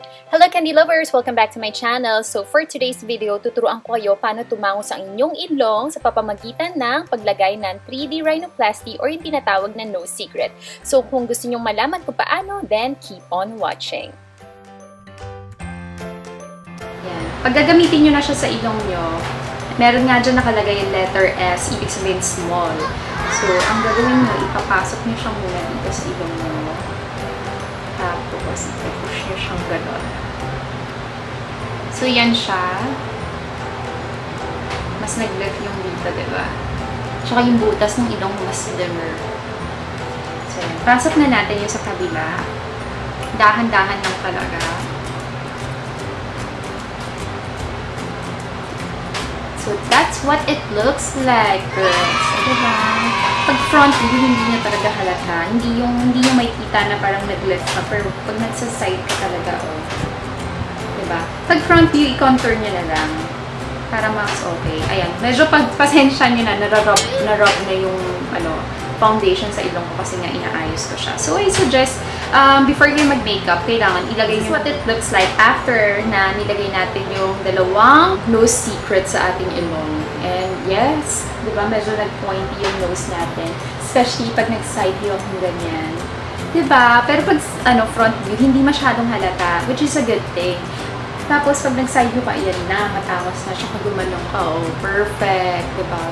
Hello Candy Lovers! Welcome back to my channel. So for today's video, tuturuan ko kayo paano tumango sa inyong ilong sa papamagitan ng paglagay ng 3D rhinoplasty or yung tinatawag na nose secret. So kung gusto nyong malaman kung paano, then keep on watching. Yan. Pag gagamitin nyo na siya sa ilong nyo, meron nga dyan nakalagay yung letter S, ibig sabihin small. So ang gagawin nyo, ipapasok nyo siya muna dito sa ilong nyo. Tapos, i-push nyo siyang gano'n. So, yan siya. Mas nag-lift yung dito, diba? Tsaka yung butas ng ilong mas dimmer. So, yan. Pasok na natin yung sa kabila. Dahan-dahan lang talaga. So, that's what it looks like, girls. So, diba? Pag front view, hindi niya talaga halata. Hindi yung makikita na parang nag-lift ka. Pero pag nagsa-side ka talaga, oh. Diba? Pag front view, i-contour niya na lang. Para mas okay. Ayan. Medyo pasensya niyo na, na-rub na yung, foundation sa ilong ko kasi nga inaayos ko siya. So, I suggest, before kayo mag-makeup, kailangan ilagay niyo what it looks like after na nilagay natin yung dalawang nose secret sa ating ilong. And yes, di ba, medyo nag-pointy yung nose natin. Especially pag nag-side view akong ganyan. Di ba? Pero pag front view, hindi masyadong halata, which is a good thing. Tapos pag nag-side view ka, yan na, matangos na siya, pag gumanong ka, oh, perfect, di ba?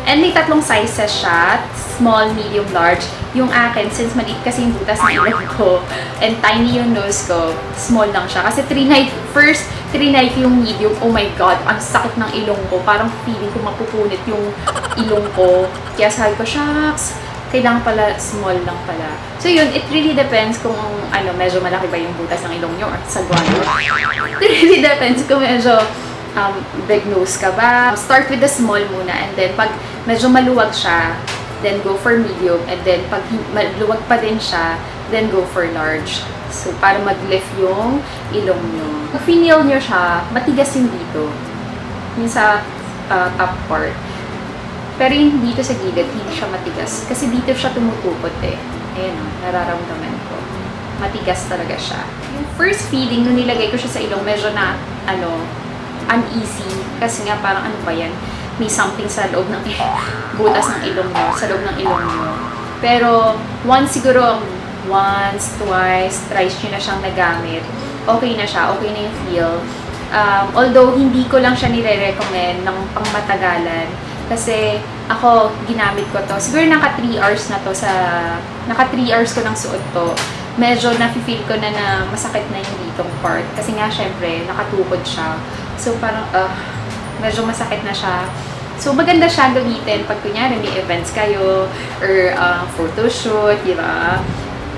And may tatlong sizes siya, small, medium, large. Yung akin, since maliit kasi yung butas ng ilong ko, and tiny yung nose ko, small lang siya. Kasi first trinay yung medium, oh my god, ang sakit ng ilong ko. Parang feeling ko mapupunit yung ilong ko. Kaya sabi ko, shucks, kailangan pala small lang pala. So yun, it really depends kung medyo malaki ba yung butas ng ilong nyo or sagwa nyo. It really depends kung medyo big nose ka ba. Start with the small muna, and then pag medyo maluwag siya, then go for medium, and then pag maluwag pa din siya, then go for large. So, para mag-lift yung ilong nyo. Pag feel nyo siya, matigas yung dito. Yung sa top part. Pero yung dito sa gilid, hindi siya matigas. Kasi dito siya tumutupot eh. Ayan o, nararamdaman ko. Matigas talaga siya. Yung first feeling, nung nilagay ko siya sa ilong, medyo na, uneasy. Kasi nga parang ano ba yan? May something sa loob ng butas ng ilong nyo. Sa loob ng ilong nyo. Pero, siguro, once, twice, thrice nyo na siyang nagamit, okay na siya. Okay na yung feel. Although, hindi ko lang siya nire-recommend ng pangmatagalan. Kasi, ako, ginamit ko to. Siguro naka 3 hours na to naka 3 hours ko nang suot to. Medyo nafe-feel ko na masakit na yung ditong part. Kasi nga, syempre, nakatukod siya. So, parang, medyo masakit na siya. So, maganda siya gamitin pag kunyari may events kayo or photoshoot, di ba?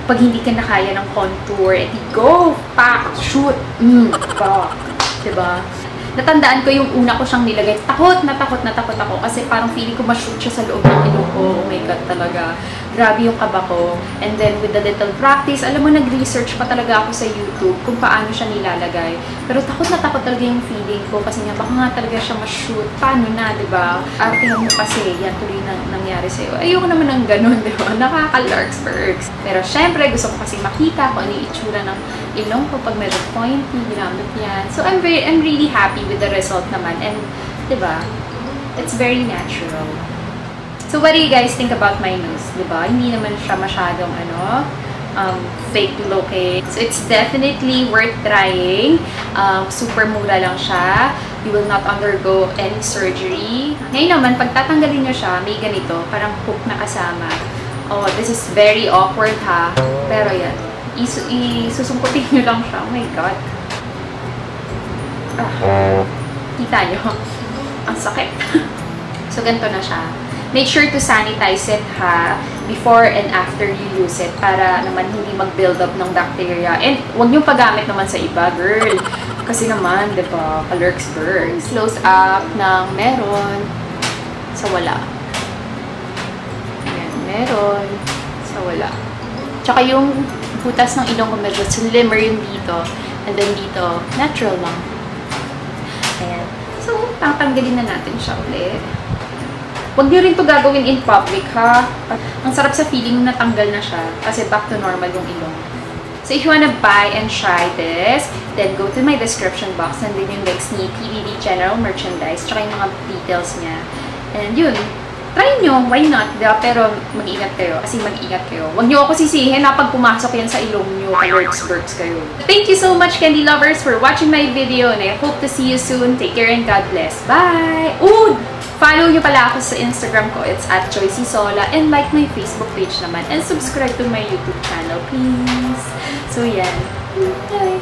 Pag hindi ka na kaya ng contour, edi go! Pack! Shoot! Di ba? Natandaan ko yung una ko siyang nilagay. Takot na takot ako kasi parang feeling ko ma-shoot siya sa loob ng ilong ko. Oh my God, talaga. Grabe yung kaba ko. And then, with the little practice, alam mo, nag-research pa talaga ako sa YouTube kung paano siya nilalagay. Pero takot na takot talaga yung feeling ko kasi nga, baka nga talaga siya ma-shoot. Paano na, diba? Tingnan mo kasi, yan tuloy na nangyari sa'yo. Ayoko naman ng ganun, diba? Nakaka-lurks-perks. Pero syempre, gusto ko kasi makita kung ano yung itsura ng ilong ko pag medyo pointy, ginamit yan. So, I'm really happy with the result naman. And, diba? It's very natural. So, what do you guys think about my nose? Diba? Hindi naman siya masyadong, fake looking. So, it's definitely worth trying. Super mura lang siya. You will not undergo any surgery. Ngayon naman, pag tatanggalin nyo siya, may ganito, parang hook na kasama. Oh, this is very awkward, ha? Pero yan, isusungkutin nyo lang siya. Oh my God. Kita nyo? Ang sakit. So, ganito na siya. Make sure to sanitize it, ha, before and after you use it para naman hindi mag-build up ng bacteria. And huwag niyong paggamit naman sa iba, girl. Kasi naman, diba, ka-lurks-perks. Close up ng meron sa wala. Ayan, meron sa wala. Tsaka yung butas ng ilong ko medyo slimmer yung dito. And then dito, natural lang. Ayan. So, tatanggalin na natin siya ulit. Huwag niyo rin ito gagawin in public, ha? Ang sarap sa feeling natanggal na siya kasi back to normal yung ilong. So if you wanna buy and try this, then go to my description box. Nandun yung links ni PBB General Merchandise, tsaka yung mga details niya. And yun, try nyo, why not, diba? Pero mag-ingat kayo, kasi mag-ingat kayo. Huwag nyo ako sisihin na pag pumasok yan sa ilong nyo, ka-lurks kayo. Thank you so much, candy lovers, for watching my video, and I hope to see you soon. Take care and God bless. Bye! Ooh! Follow nyo pala ako sa Instagram ko. It's @joycisola. And like my Facebook page naman. And subscribe to my YouTube channel, please. So, yan. Bye!